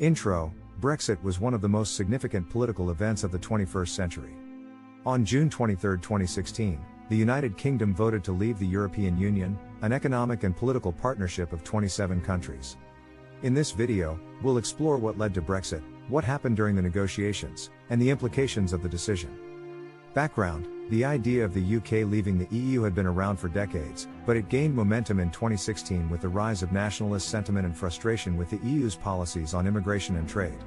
Intro: Brexit was one of the most significant political events of the 21st century. On June 23, 2016, the United Kingdom voted to leave the European Union, an economic and political partnership of 27 countries. In this video, we'll explore what led to Brexit, what happened during the negotiations, and the implications of the decision. Background: the idea of the UK leaving the EU had been around for decades, but it gained momentum in 2016 with the rise of nationalist sentiment and frustration with the EU's policies on immigration and trade.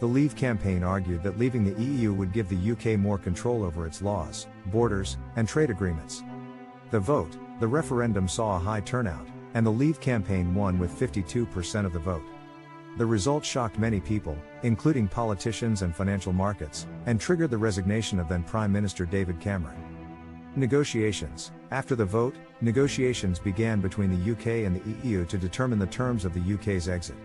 The Leave campaign argued that leaving the EU would give the UK more control over its laws, borders, and trade agreements. The vote, the referendum, saw a high turnout, and the Leave campaign won with 52% of the vote. The result shocked many people, including politicians and financial markets, and triggered the resignation of then Prime Minister David Cameron. Negotiations: after the vote, negotiations began between the UK and the EU to determine the terms of the UK's exit.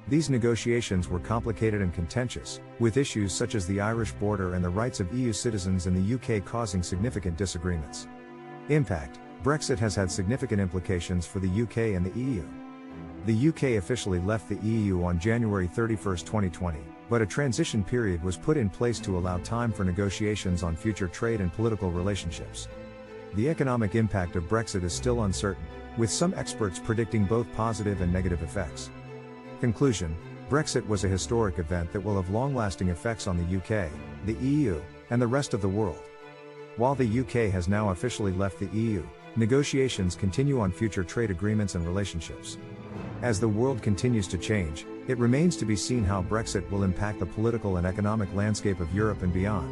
These negotiations were complicated and contentious, with issues such as the Irish border and the rights of EU citizens in the UK causing significant disagreements. Impact: Brexit has had significant implications for the UK and the EU. The UK officially left the EU on January 31, 2020, but a transition period was put in place to allow time for negotiations on future trade and political relationships. The economic impact of Brexit is still uncertain, with some experts predicting both positive and negative effects. Conclusion: Brexit was a historic event that will have long-lasting effects on the UK, the EU, and the rest of the world. While the UK has now officially left the EU, negotiations continue on future trade agreements and relationships. As the world continues to change, it remains to be seen how Brexit will impact the political and economic landscape of Europe and beyond.